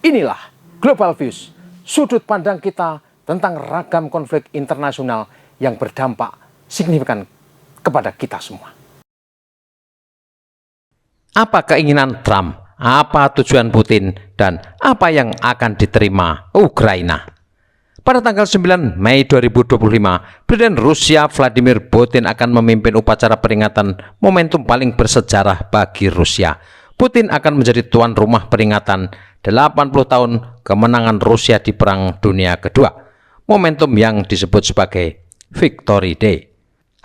Inilah Global Views, sudut pandang kita tentang ragam konflik internasional yang berdampak signifikan kepada kita semua. Apa keinginan Trump? Apa tujuan Putin? Dan apa yang akan diterima Ukraina? Pada tanggal 9 Mei 2025, Presiden Rusia Vladimir Putin akan memimpin upacara peringatan momentum paling bersejarah bagi Rusia. Putin akan menjadi tuan rumah peringatan 80 tahun kemenangan Rusia di Perang Dunia Kedua. Momentum yang disebut sebagai Victory Day.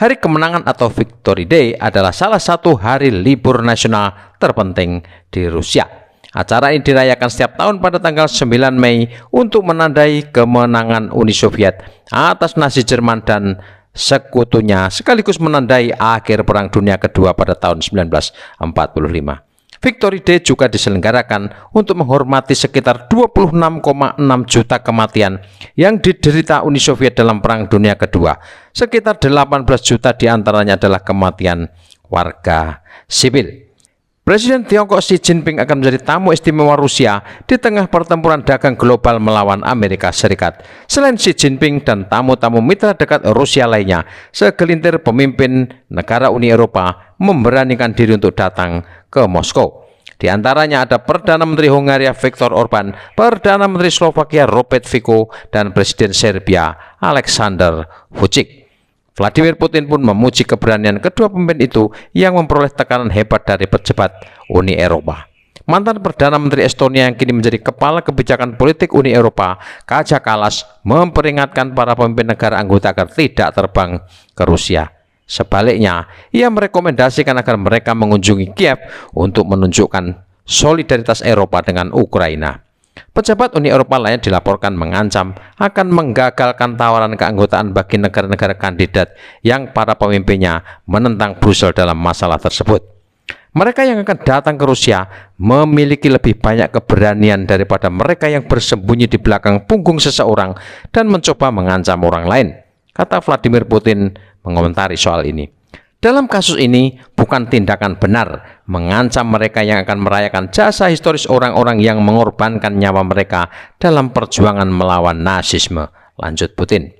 Hari kemenangan atau Victory Day adalah salah satu hari libur nasional terpenting di Rusia. Acara ini dirayakan setiap tahun pada tanggal 9 Mei untuk menandai kemenangan Uni Soviet atas Nazi Jerman dan sekutunya, sekaligus menandai akhir Perang Dunia Kedua pada tahun 1945. Victory Day juga diselenggarakan untuk menghormati sekitar 26,6 juta kematian yang diderita Uni Soviet dalam Perang Dunia Kedua. Sekitar 18 juta diantaranya adalah kematian warga sipil. Presiden Tiongkok Xi Jinping akan menjadi tamu istimewa Rusia di tengah pertempuran dagang global melawan Amerika Serikat. Selain Xi Jinping dan tamu-tamu mitra dekat Rusia lainnya, segelintir pemimpin negara Uni Eropa memberanikan diri untuk datang ke Moskow. Di antaranya ada Perdana Menteri Hungaria Viktor Orban, Perdana Menteri Slovakia Robert Fico, dan Presiden Serbia Alexander Vučić. Vladimir Putin pun memuji keberanian kedua pemimpin itu yang memperoleh tekanan hebat dari pejabat Uni Eropa. Mantan Perdana Menteri Estonia yang kini menjadi kepala kebijakan politik Uni Eropa, Kaja Kallas, memperingatkan para pemimpin negara anggota agar tidak terbang ke Rusia. Sebaliknya, ia merekomendasikan agar mereka mengunjungi Kiev untuk menunjukkan solidaritas Eropa dengan Ukraina. Pejabat Uni Eropa lain dilaporkan mengancam akan menggagalkan tawaran keanggotaan bagi negara-negara kandidat yang para pemimpinnya menentang Brussel dalam masalah tersebut. Mereka yang akan datang ke Rusia memiliki lebih banyak keberanian daripada mereka yang bersembunyi di belakang punggung seseorang dan mencoba mengancam orang lain, kata Vladimir Putin mengomentari soal ini. Dalam kasus ini bukan tindakan benar mengancam mereka yang akan merayakan jasa historis orang-orang yang mengorbankan nyawa mereka dalam perjuangan melawan nazisme, lanjut Putin.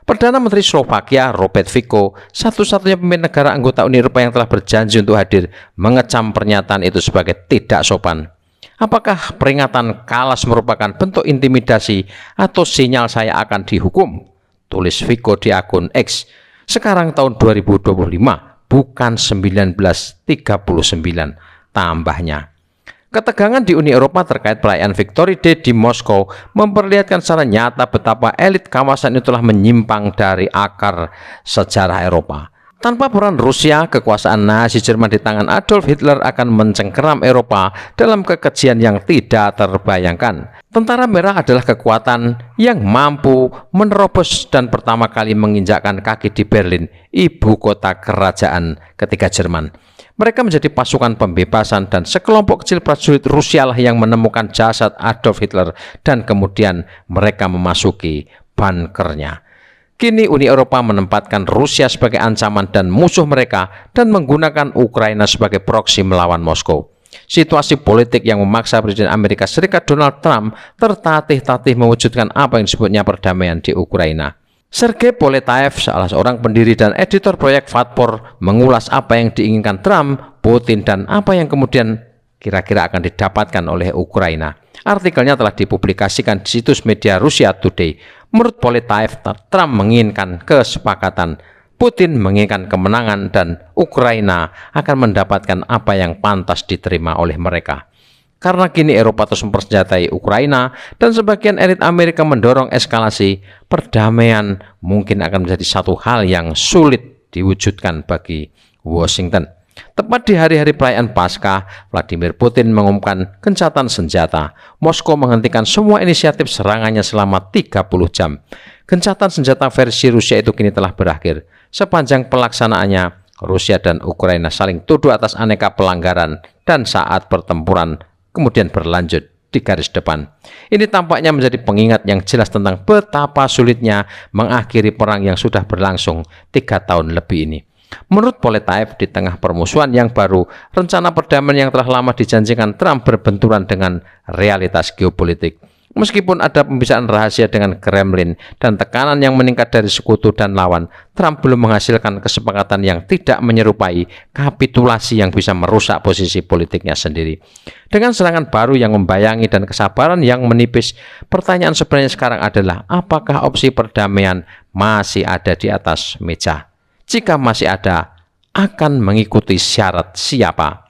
Perdana Menteri Slovakia Robert Fico, satu-satunya pemimpin negara anggota Uni Eropa yang telah berjanji untuk hadir, mengecam pernyataan itu sebagai tidak sopan. Apakah peringatan Kallas merupakan bentuk intimidasi atau sinyal saya akan dihukum? Tulis Fico di akun X. Sekarang tahun 2025. Bukan 1939, tambahnya. Ketegangan di Uni Eropa terkait perayaan Victory Day di Moskow memperlihatkan secara nyata betapa elit kawasan itu telah menyimpang dari akar sejarah Eropa. Tanpa peran Rusia, kekuasaan Nazi Jerman di tangan Adolf Hitler akan mencengkeram Eropa dalam kekejian yang tidak terbayangkan. Tentara Merah adalah kekuatan yang mampu menerobos dan pertama kali menginjakkan kaki di Berlin, ibu kota kerajaan ketiga Jerman. Mereka menjadi pasukan pembebasan dan sekelompok kecil prajurit Rusia lah yang menemukan jasad Adolf Hitler dan kemudian mereka memasuki bunkernya. Kini Uni Eropa menempatkan Rusia sebagai ancaman dan musuh mereka dan menggunakan Ukraina sebagai proksi melawan Moskow. Situasi politik yang memaksa Presiden Amerika Serikat Donald Trump tertatih-tatih mewujudkan apa yang disebutnya perdamaian di Ukraina. Sergei Poletaev, salah seorang pendiri dan editor proyek Fatpor, mengulas apa yang diinginkan Trump, Putin, dan apa yang kemudian kira-kira akan didapatkan oleh Ukraina. Artikelnya telah dipublikasikan di situs media Russia Today. Menurut Poletaev, Trump menginginkan kesepakatan, Putin menginginkan kemenangan, dan Ukraina akan mendapatkan apa yang pantas diterima oleh mereka. Karena kini Eropa terus mempersenjatai Ukraina dan sebagian elit Amerika mendorong eskalasi, perdamaian mungkin akan menjadi satu hal yang sulit diwujudkan bagi Washington. Tepat di hari-hari perayaan Paskah, Vladimir Putin mengumumkan gencatan senjata. Moskow menghentikan semua inisiatif serangannya selama 30 jam. Gencatan senjata versi Rusia itu kini telah berakhir. Sepanjang pelaksanaannya, Rusia dan Ukraina saling tuduh atas aneka pelanggaran dan saat pertempuran kemudian berlanjut di garis depan. Ini tampaknya menjadi pengingat yang jelas tentang betapa sulitnya mengakhiri perang yang sudah berlangsung 3 tahun lebih ini. Menurut Poletaev, di tengah permusuhan yang baru, rencana perdamaian yang telah lama dijanjikan Trump berbenturan dengan realitas geopolitik. Meskipun ada pembicaraan rahasia dengan Kremlin dan tekanan yang meningkat dari sekutu dan lawan, Trump belum menghasilkan kesepakatan yang tidak menyerupai kapitulasi yang bisa merusak posisi politiknya sendiri. Dengan serangan baru yang membayangi dan kesabaran yang menipis, pertanyaan sebenarnya sekarang adalah apakah opsi perdamaian masih ada di atas meja? Jika masih ada, akan mengikuti syarat siapa?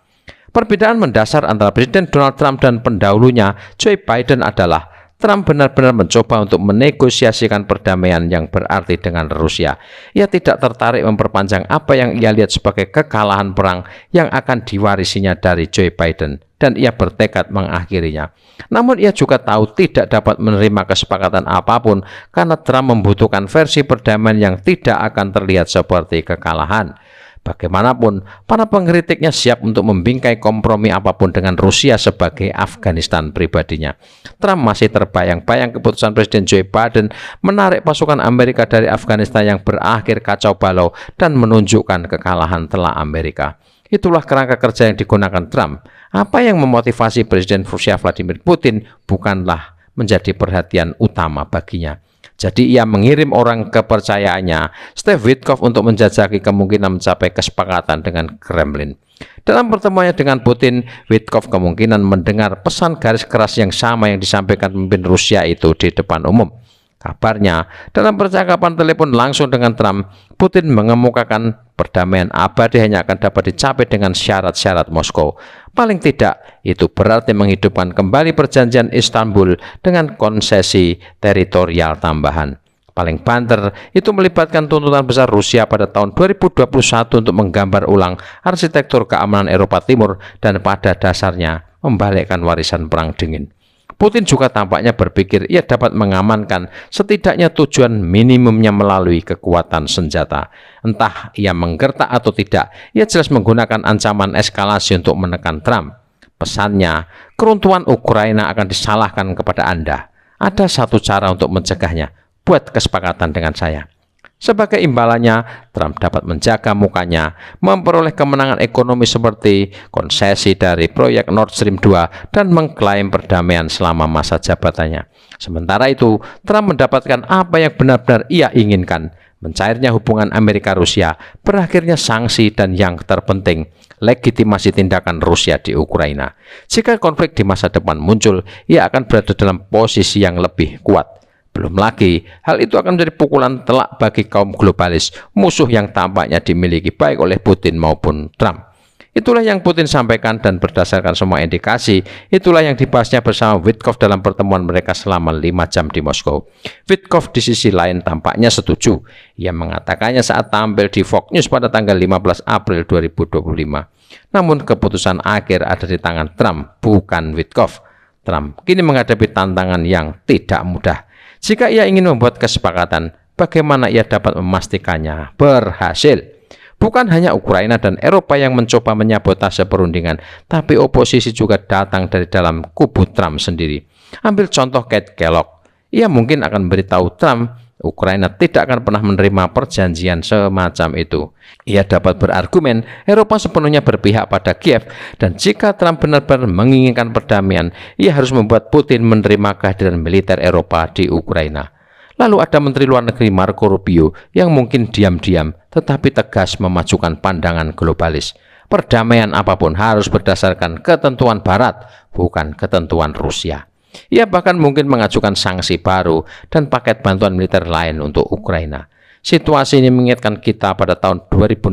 Perbedaan mendasar antara Presiden Donald Trump dan pendahulunya Joe Biden adalah Trump benar-benar mencoba untuk menegosiasikan perdamaian yang berarti dengan Rusia. Ia tidak tertarik memperpanjang apa yang ia lihat sebagai kekalahan perang yang akan diwarisinya dari Joe Biden, dan ia bertekad mengakhirinya. Namun ia juga tahu tidak dapat menerima kesepakatan apapun karena Trump membutuhkan versi perdamaian yang tidak akan terlihat seperti kekalahan. Bagaimanapun, para pengkritiknya siap untuk membingkai kompromi apapun dengan Rusia sebagai Afghanistan pribadinya. Trump masih terbayang-bayang keputusan Presiden Joe Biden menarik pasukan Amerika dari Afghanistan yang berakhir kacau balau dan menunjukkan kekalahan telak Amerika. Itulah kerangka kerja yang digunakan Trump. Apa yang memotivasi Presiden Rusia Vladimir Putin bukanlah menjadi perhatian utama baginya. Jadi ia mengirim orang kepercayaannya, Steve Witkoff, untuk menjajaki kemungkinan mencapai kesepakatan dengan Kremlin. Dalam pertemuannya dengan Putin, Witkoff kemungkinan mendengar pesan garis keras yang sama yang disampaikan pemimpin Rusia itu di depan umum. Kabarnya, dalam percakapan telepon langsung dengan Trump, Putin mengemukakan perdamaian abadi hanya akan dapat dicapai dengan syarat-syarat Moskow. Paling tidak, itu berarti menghidupkan kembali perjanjian Istanbul dengan konsesi teritorial tambahan. Paling banter, itu melibatkan tuntutan besar Rusia pada tahun 2021 untuk menggambar ulang arsitektur keamanan Eropa Timur dan pada dasarnya membalikkan warisan Perang Dingin. Putin juga tampaknya berpikir ia dapat mengamankan setidaknya tujuan minimumnya melalui kekuatan senjata. Entah ia menggertak atau tidak, ia jelas menggunakan ancaman eskalasi untuk menekan Trump. Pesannya, keruntuhan Ukraina akan disalahkan kepada Anda. Ada satu cara untuk mencegahnya, buat kesepakatan dengan saya. Sebagai imbalannya, Trump dapat menjaga mukanya, memperoleh kemenangan ekonomi seperti konsesi dari proyek Nord Stream 2 dan mengklaim perdamaian selama masa jabatannya. Sementara itu, Trump mendapatkan apa yang benar-benar ia inginkan, mencairnya hubungan Amerika-Rusia, berakhirnya sanksi, dan yang terpenting, legitimasi tindakan Rusia di Ukraina. Jika konflik di masa depan muncul, ia akan berada dalam posisi yang lebih kuat. Belum lagi, hal itu akan menjadi pukulan telak bagi kaum globalis, musuh yang tampaknya dimiliki baik oleh Putin maupun Trump. Itulah yang Putin sampaikan, dan berdasarkan semua indikasi, itulah yang dibahasnya bersama Witkoff dalam pertemuan mereka selama 5 jam di Moskow. Witkoff di sisi lain tampaknya setuju. Ia mengatakannya saat tampil di Fox News pada tanggal 15 April 2025. Namun keputusan akhir ada di tangan Trump, bukan Witkoff. Trump kini menghadapi tantangan yang tidak mudah. Jika ia ingin membuat kesepakatan, bagaimana ia dapat memastikannya berhasil? Bukan hanya Ukraina dan Eropa yang mencoba menyabotase perundingan, tapi oposisi juga datang dari dalam kubu Trump sendiri. Ambil contoh Keith Kellogg. Ia mungkin akan beritahu Trump, Ukraina tidak akan pernah menerima perjanjian semacam itu. Ia dapat berargumen Eropa sepenuhnya berpihak pada Kiev, dan jika Trump benar-benar menginginkan perdamaian, ia harus membuat Putin menerima kehadiran militer Eropa di Ukraina. Lalu ada Menteri Luar Negeri Marco Rubio yang mungkin diam-diam tetapi tegas memajukan pandangan globalis. Perdamaian apapun harus berdasarkan ketentuan Barat, bukan ketentuan Rusia. Ia bahkan mungkin mengajukan sanksi baru dan paket bantuan militer lain untuk Ukraina. Situasi ini mengingatkan kita pada tahun 2016.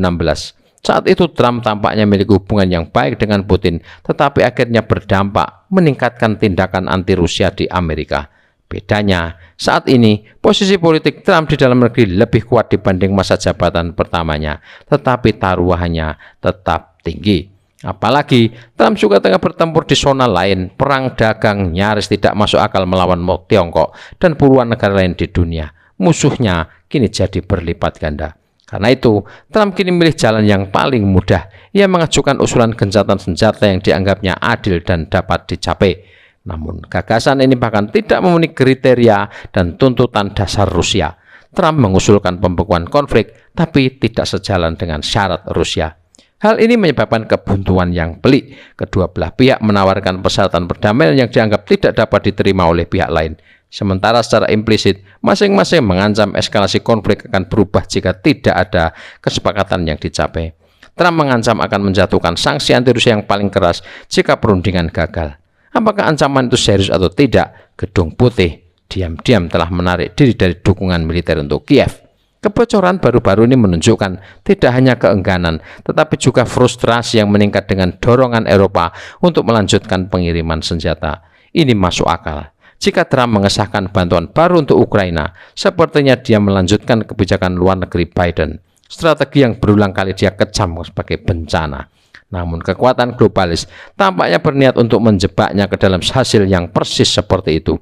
Saat itu Trump tampaknya memiliki hubungan yang baik dengan Putin, tetapi akhirnya berdampak meningkatkan tindakan anti-Rusia di Amerika. Bedanya, saat ini posisi politik Trump di dalam negeri lebih kuat dibanding masa jabatan pertamanya, tetapi taruhannya tetap tinggi. Apalagi Trump juga tengah bertempur di zona lain, perang dagang nyaris tidak masuk akal melawan Tiongkok dan puluhan negara lain di dunia. Musuhnya kini jadi berlipat ganda. Karena itu, Trump kini memilih jalan yang paling mudah. Ia mengajukan usulan gencatan senjata yang dianggapnya adil dan dapat dicapai. Namun, gagasan ini bahkan tidak memenuhi kriteria dan tuntutan dasar Rusia. Trump mengusulkan pembekuan konflik, tapi tidak sejalan dengan syarat Rusia. Hal ini menyebabkan kebuntuan yang pelik. Kedua belah pihak menawarkan persyaratan perdamaian yang dianggap tidak dapat diterima oleh pihak lain. Sementara secara implisit, masing-masing mengancam eskalasi konflik akan berubah jika tidak ada kesepakatan yang dicapai. Trump mengancam akan menjatuhkan sanksi anti-Rusia yang paling keras jika perundingan gagal. Apakah ancaman itu serius atau tidak? Gedung Putih diam-diam telah menarik diri dari dukungan militer untuk Kiev. Kebocoran baru-baru ini menunjukkan tidak hanya keengganan, tetapi juga frustrasi yang meningkat dengan dorongan Eropa untuk melanjutkan pengiriman senjata. Ini masuk akal. Jika Trump mengesahkan bantuan baru untuk Ukraina, sepertinya dia melanjutkan kebijakan luar negeri Biden. Strategi yang berulang kali dia kecam sebagai bencana. Namun kekuatan globalis tampaknya berniat untuk menjebaknya ke dalam hasil yang persis seperti itu.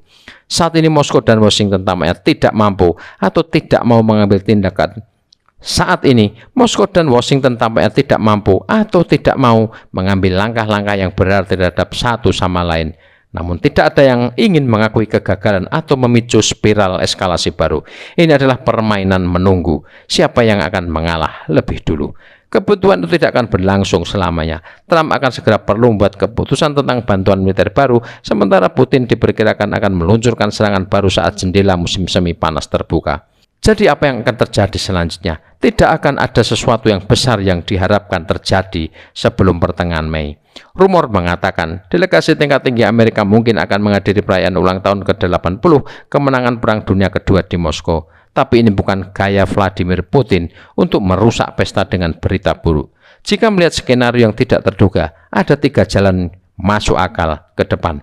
Saat ini Moskow dan Washington tampaknya tidak mampu atau tidak mau mengambil tindakan. Saat ini Moskow dan Washington tampaknya tidak mampu atau tidak mau mengambil langkah-langkah yang berarti terhadap satu sama lain. Namun tidak ada yang ingin mengakui kegagalan atau memicu spiral eskalasi baru. Ini adalah permainan menunggu siapa yang akan mengalah lebih dulu. Kebutuhan itu tidak akan berlangsung selamanya. Trump akan segera perlu membuat keputusan tentang bantuan militer baru, sementara Putin diperkirakan akan meluncurkan serangan baru saat jendela musim semi panas terbuka. Jadi apa yang akan terjadi selanjutnya? Tidak akan ada sesuatu yang besar yang diharapkan terjadi sebelum pertengahan Mei. Rumor mengatakan delegasi tingkat tinggi Amerika mungkin akan menghadiri perayaan ulang tahun ke-80 kemenangan Perang Dunia Kedua di Moskow. Tapi ini bukan gaya Vladimir Putin untuk merusak pesta dengan berita buruk. Jika melihat skenario yang tidak terduga, ada 3 jalan masuk akal ke depan.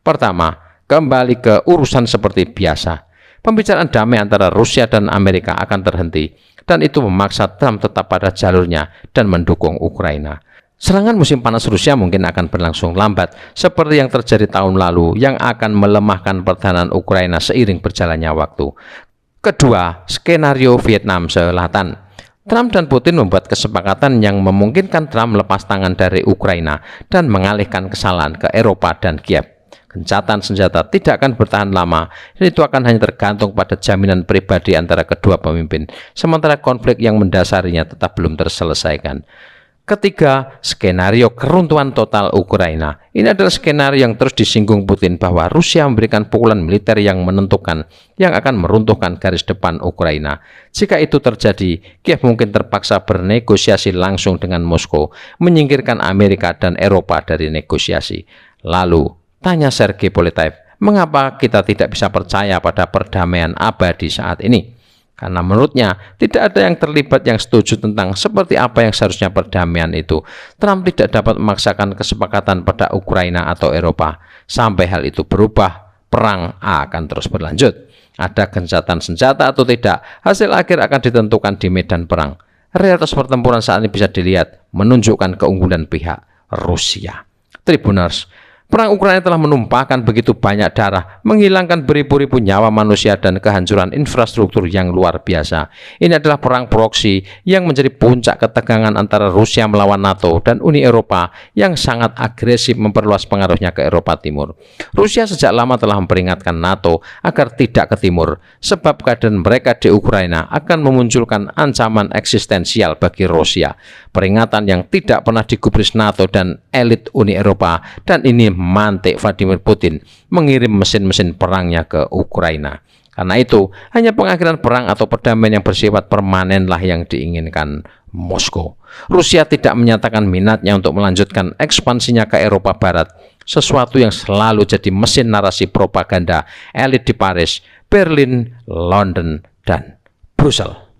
Pertama, kembali ke urusan seperti biasa. Pembicaraan damai antara Rusia dan Amerika akan terhenti, dan itu memaksa Trump tetap pada jalurnya dan mendukung Ukraina. Serangan musim panas Rusia mungkin akan berlangsung lambat, seperti yang terjadi tahun lalu yang akan melemahkan pertahanan Ukraina seiring berjalannya waktu. Kedua, skenario Vietnam Selatan. Trump dan Putin membuat kesepakatan yang memungkinkan Trump melepas tangan dari Ukraina dan mengalihkan kesalahan ke Eropa dan Kiev. Gencatan senjata tidak akan bertahan lama, dan itu akan hanya tergantung pada jaminan pribadi antara kedua pemimpin, sementara konflik yang mendasarinya tetap belum terselesaikan. Ketiga, skenario keruntuhan total Ukraina. Ini adalah skenario yang terus disinggung Putin bahwa Rusia memberikan pukulan militer yang menentukan yang akan meruntuhkan garis depan Ukraina. Jika itu terjadi, Kiev mungkin terpaksa bernegosiasi langsung dengan Moskow, menyingkirkan Amerika dan Eropa dari negosiasi. Lalu, tanya Sergei Poletaev, mengapa kita tidak bisa percaya pada perdamaian abadi saat ini? Karena menurutnya tidak ada yang terlibat yang setuju tentang seperti apa yang seharusnya perdamaian itu. Trump tidak dapat memaksakan kesepakatan pada Ukraina atau Eropa. Sampai hal itu berubah, perang akan terus berlanjut. Ada gencatan senjata atau tidak, hasil akhir akan ditentukan di medan perang. Realitas pertempuran saat ini bisa dilihat menunjukkan keunggulan pihak Rusia. Tribuners, perang Ukraina telah menumpahkan begitu banyak darah, menghilangkan beribu-ribu nyawa manusia dan kehancuran infrastruktur yang luar biasa. Ini adalah perang proksi yang menjadi puncak ketegangan antara Rusia melawan NATO dan Uni Eropa yang sangat agresif memperluas pengaruhnya ke Eropa Timur. Rusia sejak lama telah memperingatkan NATO agar tidak ke timur, sebab keadaan mereka di Ukraina akan memunculkan ancaman eksistensial bagi Rusia. Peringatan yang tidak pernah digubris NATO dan elit Uni Eropa, dan ini mantik Vladimir Putin mengirim mesin-mesin perangnya ke Ukraina. Karena itu, hanya pengakhiran perang atau perdamaian yang bersifat permanenlah yang diinginkan Moskow. Rusia tidak menyatakan minatnya untuk melanjutkan ekspansinya ke Eropa Barat, sesuatu yang selalu jadi mesin narasi propaganda elit di Paris, Berlin, London, dan Brussels.